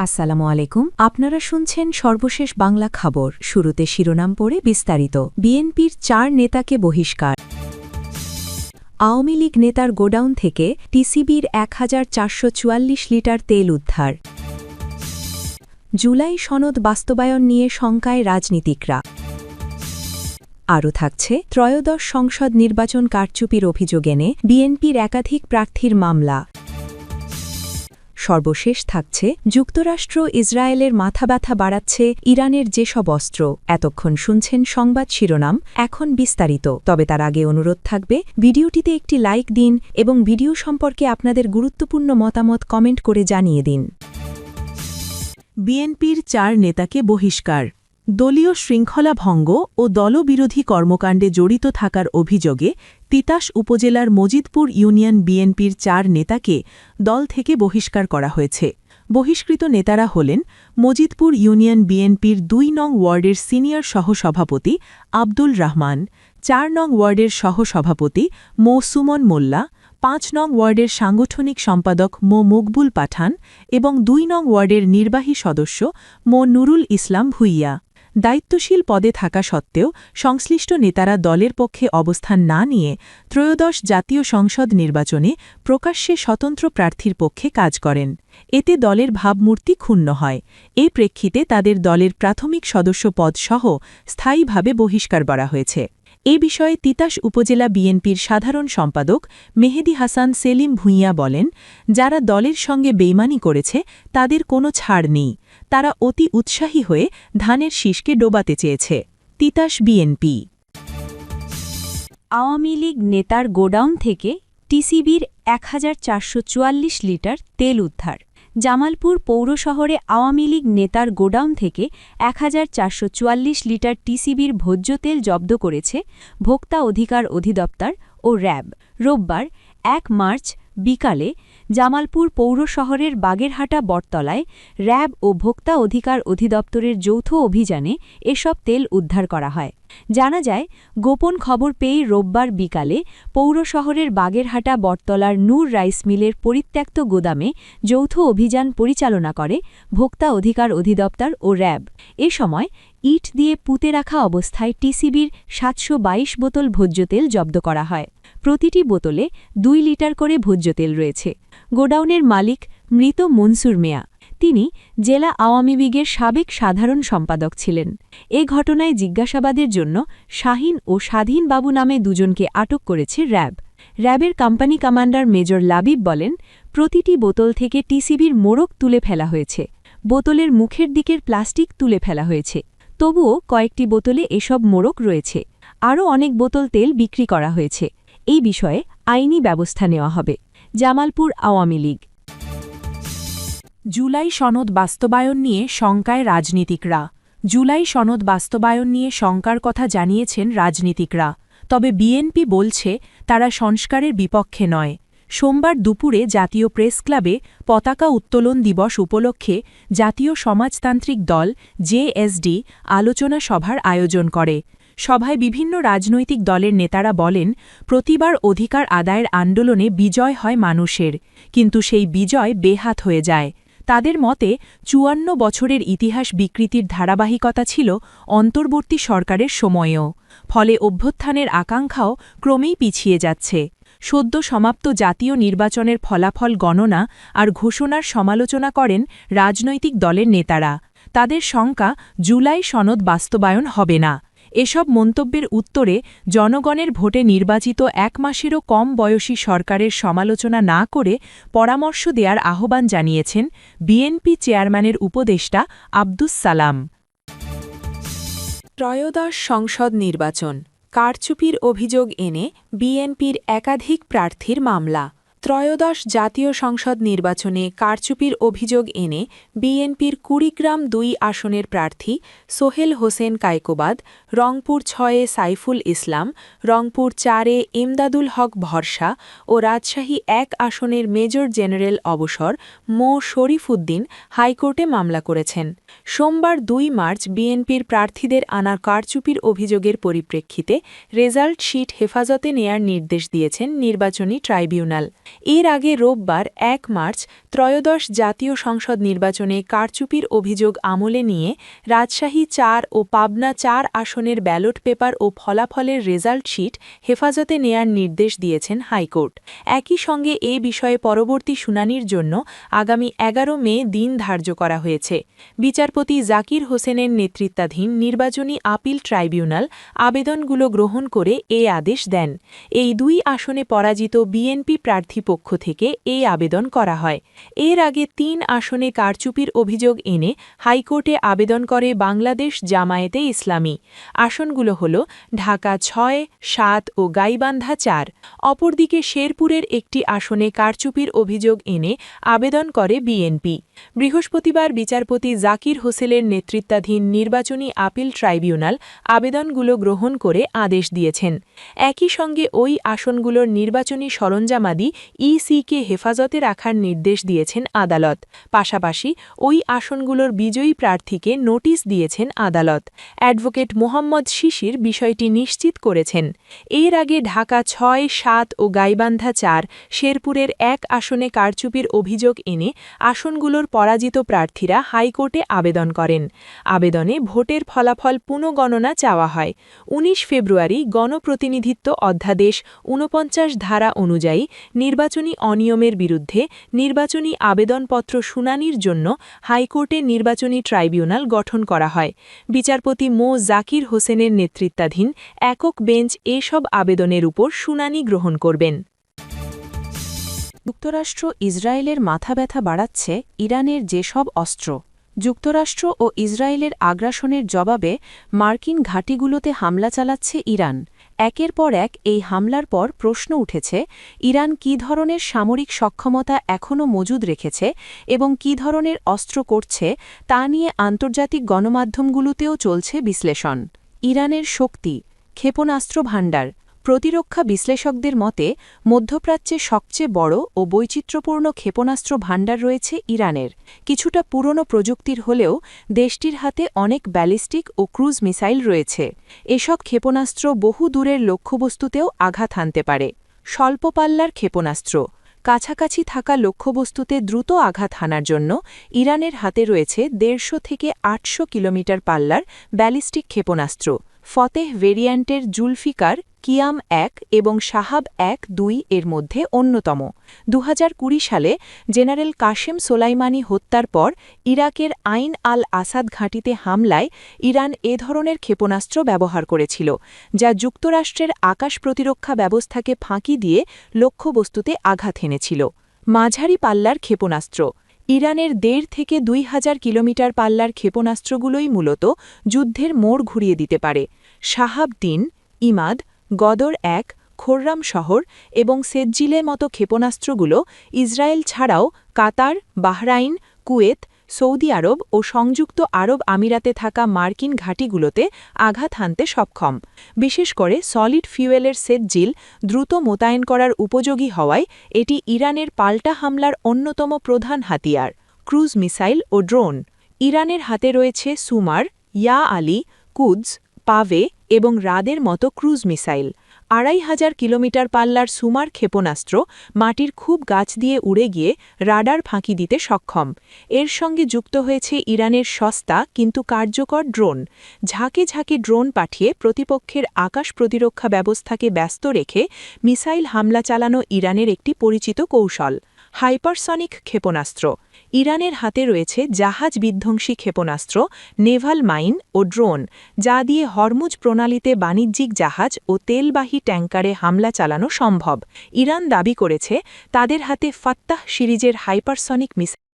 আসসালামু আলাইকুম। আপনারা শুনছেন সর্বশেষ বাংলা খবর। শুরুতে শিরোনাম পড়ে বিস্তারিত। বিএনপির ৪ নেতাকে বহিষ্কার। আওয়ামী লীগ নেতার গোডাউন থেকে টিসিবির ১,৪৪৪ লিটার তেল উদ্ধার। জুলাই সনদ বাস্তবায়ন নিয়ে শঙ্কায় রাজনীতিকরা। আরও থাকছে ত্রয়োদশ সংসদ নির্বাচন কারচুপির অভিযোগ এনে বিএনপির একাধিক প্রার্থীর মামলা। সর্বশেষ থাকছে যুক্তরাষ্ট্র ইসরায়েলের মাথাব্যথা বাড়াচ্ছে ইরানের যেসব অস্ত্র। এতক্ষণ শুনছেন সংবাদ শিরোনাম, এখন বিস্তারিত। তবে তার আগে অনুরোধ থাকবে ভিডিওটিতে একটি লাইক দিন এবং ভিডিও সম্পর্কে আপনাদের গুরুত্বপূর্ণ মতামত কমেন্ট করে জানিয়ে দিন। বিএনপির ৪ নেতাকে বহিষ্কার। দলীয় শৃঙ্খলা ভঙ্গ ও দলবিরোধী কর্মকাণ্ডে জড়িত থাকার অভিযোগে তিতাস উপজেলার মজিদপুর ইউনিয়ন বিএনপির ৪ নেতাকে দল থেকে বহিষ্কার করা হয়েছে। বহিষ্কৃত নেতারা হলেন মজিদপুর ইউনিয়ন বিএনপির ২ নং ওয়ার্ডের সিনিয়র সহসভাপতি আব্দুল রহমান, ৪ নং ওয়ার্ডের সহসভাপতি মো সুমন মোল্লা, ৫ নং ওয়ার্ডের সাংগঠনিক সম্পাদক মো মকবুল পাঠান এবং ২ নং ওয়ার্ডের নির্বাহী সদস্য মো নুরুল ইসলাম ভুইয়া। দায়িত্বশীল পদে থাকা সত্ত্বেও সংশ্লিষ্ট নেতারা দলের পক্ষে অবস্থান না নিয়ে ত্রয়োদশ জাতীয় সংসদ নির্বাচনে প্রকাশ্যে স্বতন্ত্র প্রার্থীর পক্ষে কাজ করেন। এতে দলের ভাবমূর্তি ক্ষুণ্ণ হয়। এই প্রেক্ষিতে তাদের দলের প্রাথমিক সদস্য পদসহ স্থায়ীভাবে বহিষ্কার করা হয়েছে। এ বিষয়ে তিতাস উপজেলা বিএনপির সাধারণ সম্পাদক মেহেদী হাসান সেলিম ভুঁইয়া বলেন, যারা দলের সঙ্গে বেইমানি করেছে তাদের কোনো ছাড় নেই। তারা অতি উৎসাহী হয়ে ধানের শীষকে ডোবাতে চেয়েছে। তিতাস বিএনপি। আওয়ামী লীগ নেতার গোডাউন থেকে টিসিবির ১,৪৪৪ লিটার তেল উদ্ধার। জামালপুর পৌর শহরে আওয়ামী লীগ নেতার গোডাউন থেকে ১,৪৪৪ লিটার টিসিবির ভোজ্য তেল জব্দ করেছে ভোক্তা অধিকার অধিদপ্তর ও র্যাব। রোববার ১ মার্চ বিকালে জামালপুর পৌর শহরের বাগেরহাটা বটতলায় র্যাব ও ভোক্তা অধিকার অধিদপ্তরের যৌথ অভিযানে এসব তেল উদ্ধার করা হয়। জানা যায়, গোপন খবর পেয়ে রোববার বিকালে পৌর শহরের বাগেরহাটা বটতলার নূর রাইস মিলের পরিত্যক্ত গোদামে যৌথ অভিযান পরিচালনা করে ভোক্তা অধিকার অধিদপ্তর ও র্যাব। এ সময় ইট দিয়ে পুঁতে রাখা অবস্থায় টিসিবির ৭২২ বোতল ভোজ্য তেল জব্দ করা হয়। প্রতিটি বোতলে ২ লিটার করে ভোজ্য তেল রয়েছে। গোডাউনের মালিক মৃত মনসুর মিয়া। তিনি জেলা আওয়ামী লীগের সাবেক সাধারণ সম্পাদক ছিলেন। এ ঘটনায় জিজ্ঞাসাবাদের জন্য শাহিন ও স্বাধীন বাবু নামে দুজনকে আটক করেছে র্যাব। র্যাবের কোম্পানি কমান্ডার মেজর লাবিব বলেন, প্রতিটি বোতল থেকে টিসিবির মোড়ক তুলে ফেলা হয়েছে। বোতলের মুখের দিকের প্লাস্টিক তুলে ফেলা হয়েছে। তবুও কয়েকটি বোতলে এসব মোড়ক রয়েছে। আরও অনেক বোতল তেল বিক্রি করা হয়েছে। এই বিষয়ে আইনি ব্যবস্থা নেওয়া হবে। জামালপুর আওয়ামী লীগ। জুলাই সনদ বাস্তবায়ন নিয়ে শঙ্কায় রাজনীতিকরা। জুলাই সনদ বাস্তবায়ন নিয়ে শঙ্কার কথা জানিয়েছেন রাজনীতিকরা। তবে বিএনপি বলছে তারা সংস্কারের বিপক্ষে নয়। সোমবার দুপুরে জাতীয় প্রেসক্লাবে পতাকা উত্তোলন দিবস উপলক্ষে জাতীয় সমাজতান্ত্রিক দল জেএসডি আলোচনা সভার আয়োজন করে। সভায় বিভিন্ন রাজনৈতিক দলের নেতারা বলেন, প্রতিবার অধিকার আদায়ের আন্দোলনে বিজয় হয় মানুষের, কিন্তু সেই বিজয় বেহাত হয়ে যায়। তাদের মতে ৫৪ বছরের ইতিহাস বিকৃতির ধারাবাহিকতা ছিল অন্তর্বর্তী সরকারের সময়েও। ফলে অভ্যুত্থানের আকাঙ্ক্ষাও ক্রমেই পিছিয়ে যাচ্ছে। সদ্য সমাপ্ত জাতীয় নির্বাচনের ফলাফল গণনা আর ঘোষণার সমালোচনা করেন রাজনৈতিক দলের নেতারা। তাদের শঙ্কা, জুলাই সনদ বাস্তবায়ন হবে না। এসব মন্তব্যের উত্তরে জনগণের ভোটে নির্বাচিত ১ মাসেরও কম বয়সী সরকারের সমালোচনা না করে পরামর্শ দেওয়ার আহ্বান জানিয়েছেন বিএনপি চেয়ারম্যানের উপদেষ্টা আব্দুস সালাম। ত্রয়োদশ সংসদ নির্বাচন কারচুপির অভিযোগ এনে বিএনপির একাধিক প্রার্থীর মামলা। ত্রয়োদশ জাতীয় সংসদ নির্বাচনে কারচুপির অভিযোগ এনে বিএনপির কুড়িগ্রাম ২ আসনের প্রার্থী সোহেল হোসেন কায়কোবাদ, রংপুর ৬-এ সাইফুল ইসলাম, রংপুর ৪-এ ইমদাদুল হক ভরসা ও রাজশাহী ১ আসনের মেজর জেনারেল অবসর মো শরীফ উদ্দিন হাইকোর্টে মামলা করেছেন। সোমবার ২ মার্চ বিএনপির প্রার্থীদের আনা কারচুপির অভিযোগের পরিপ্রেক্ষিতে রেজাল্ট শিট হেফাজতে নেয়ার নির্দেশ দিয়েছেন নির্বাচনী ট্রাইব্যুনাল। এর আগে রোববার ১ মার্চ ত্রয়োদশ জাতীয় সংসদ নির্বাচনে কারচুপির অভিযোগ আমলে নিয়ে রাজশাহী ৪ ও পাবনা ৪ আসনের ব্যালট পেপার ও ফলাফলের রেজাল্ট শিট হেফাজতে নেয়ার নির্দেশ দিয়েছেন হাইকোর্ট। একই সঙ্গে এ বিষয়ে পরবর্তী শুনানির জন্য আগামী ১১ মে দিন ধার্য করা হয়েছে। বিচারপতি জাকির হোসেনের নেতৃত্বাধীন নির্বাচনী আপিল ট্রাইব্যুনাল আবেদনগুলো গ্রহণ করে এ আদেশ দেন। এই ২ আসনে পরাজিত বিএনপি প্রার্থী পক্ষ থেকে এই আবেদন করা হয়। এর আগে ৩ আসনে কারচুপির অভিযোগ এনে হাইকোর্টে আবেদন করে বাংলাদেশ জামায়াতে ইসলামী। আসনগুলো হল ঢাকা ৬, ৭ ও গাইবান্ধা ৪। অপরদিকে শেরপুরের একটি আসনে কারচুপির অভিযোগ এনে আবেদন করে বিএনপি। বৃহস্পতিবার বিচারপতি জাকির হোসেনের নেতৃত্বাধীন নির্বাচনী আপিল ট্রাইব্যুনাল আবেদনগুলো গ্রহণ করে আদেশ দিয়েছেন। একই সঙ্গে ওই আসনগুলোর নির্বাচনী সরঞ্জামাদি ইসিকে হেফাজতে রাখার নির্দেশ দিয়েছেন আদালত। পাশাপাশি ওই আসনগুলোর বিজয়ী প্রার্থীকে নোটিশ দিয়েছেন আদালত। অ্যাডভোকেট মোহাম্মদ শিশির বিষয়টি নিশ্চিত করেছেন। এর আগে ঢাকা ৬, ৭ ও গাইবান্ধা ৪, শেরপুরের ১ আসনে কারচুপির অভিযোগ এনে আসনগুলোর পরাজিত প্রার্থীরা হাইকোর্টে আবেদন করেন। আবেদনে ভোটের ফলাফল পুনঃগণনা চাওয়া হয়। ১৯ ফেব্রুয়ারি গণপ্রতিনিধিত্ব অধ্যাদেশ ৪৯ ধারা অনুযায়ী নির্বাচনী অনিয়মের বিরুদ্ধে নির্বাচনী আবেদনপত্র শুনানির জন্য হাইকোর্টে নির্বাচনী ট্রাইব্যুনাল গঠন করা হয়। বিচারপতি মো জাকির হোসেনের নেতৃত্বাধীন একক বেঞ্চ এসব আবেদনের উপর শুনানি গ্রহণ করবেন। যুক্তরাষ্ট্র ইসরায়েলের মাথাব্যথা বাড়াচ্ছে ইরানের যেসব অস্ত্র। যুক্তরাষ্ট্র ও ইসরায়েলের আগ্রাসনের জবাবে মার্কিন ঘাঁটিগুলোতে হামলা চালাচ্ছে ইরান। একের পর এক এই হামলার পর প্রশ্ন উঠেছে, ইরান কী ধরনের সামরিক সক্ষমতা এখনও মজুদ রেখেছে এবং কী ধরনের অস্ত্র করছে তা নিয়ে আন্তর্জাতিক গণমাধ্যমগুলোতেও চলছে বিশ্লেষণ। ইরানের শক্তি, ক্ষেপণাস্ত্র ভাণ্ডার। প্রতিরক্ষা বিশ্লেষকদের মতে মধ্যপ্রাচ্যে সবচেয়ে বড় ও বৈচিত্র্যপূর্ণ ক্ষেপণাস্ত্র ভাণ্ডার রয়েছে ইরানের। কিছুটা পুরনো প্রযুক্তির হলেও দেশটির হাতে অনেক ব্যালিস্টিক ও ক্রুজ মিসাইল রয়েছে। এসব ক্ষেপণাস্ত্র বহু দূরের লক্ষ্যবস্তুতেও আঘাত হানতে পারে। স্বল্প পাল্লার ক্ষেপণাস্ত্র। কাছাকাছি থাকা লক্ষ্যবস্তুতে দ্রুত আঘাত হানার জন্য ইরানের হাতে রয়েছে ১৫০ থেকে ৮০০ কিলোমিটার পাল্লার ব্যালিস্টিক ক্ষেপণাস্ত্র। ফতেহ ভেরিয়েন্টের জুলফিকার, কিয়াম ১ এবং শাহাব ১-২ এর মধ্যে অন্যতম। ২০২০ সালে জেনারেল কাশেম সোলাইমানি হত্যার পর ইরাকের আইন আল আসাদ ঘাঁটিতে হামলায় ইরান এ ধরনের ক্ষেপণাস্ত্র ব্যবহার করেছিল, যা যুক্তরাষ্ট্রের আকাশ প্রতিরক্ষা ব্যবস্থাকে ফাঁকি দিয়ে লক্ষ্যবস্তুতে আঘাত হেনেছিল। মাঝারি পাল্লার ক্ষেপণাস্ত্র। ইরানের ১.৫ থেকে ২,০০০ কিলোমিটার পাল্লার ক্ষেপণাস্ত্রগুলোই মূলত যুদ্ধের মোড় ঘুরিয়ে দিতে পারে। শাহাব ৩, ইমাদ, গদর ১, খোররাম শহর এবং সেজ্জিলের মতো ক্ষেপণাস্ত্রগুলো ইসরায়েল ছাড়াও কাতার, বাহরাইন, কুয়েত, সৌদি আরব ও সংযুক্ত আরব আমিরাতে থাকা মার্কিন ঘাঁটিগুলোতে আঘাত হানতে সক্ষম। বিশেষ করে সলিড ফিউয়েলের সেজ্জিল দ্রুত মোতায়েন করার উপযোগী হওয়ায় এটি ইরানের পাল্টা হামলার অন্যতম প্রধান হাতিয়ার। ক্রুজ মিসাইল ও ড্রোন। ইরানের হাতে রয়েছে সুমার, ইয়া আলী, কুদস, পাভে এবং রাদের মতো ক্রুজ মিসাইল। ২৫০০ কিলোমিটার পাল্লার সুমার ক্ষেপণাস্ত্র মাটির খুব গাছ দিয়ে উড়ে গিয়ে রাডার ফাঁকি দিতে সক্ষম। এর সঙ্গে যুক্ত হয়েছে ইরানের সস্তা কিন্তু কার্যকর ড্রোন। ঝাঁকে ঝাঁকে ড্রোন পাঠিয়ে প্রতিপক্ষের আকাশ প্রতিরক্ষা ব্যবস্থাকে ব্যস্ত রেখে মিসাইল হামলা চালানো ইরানের একটি পরিচিত কৌশল। হাইপারসনিক ক্ষেপণাস্ত্র। ইরানের হাতে রয়েছে জাহাজ বিধ্বংসী ক্ষেপণাস্ত্র, নেভাল মাইন ও ড্রোন, যা দিয়ে হরমুজ প্রণালীতে বাণিজ্যিক জাহাজ ও তেলবাহী ট্যাঙ্কারে হামলা চালানো সম্ভব। ইরান দাবি করেছে তাদের হাতে ফাত্তাহ সিরিজের হাইপারসনিক মিসাইল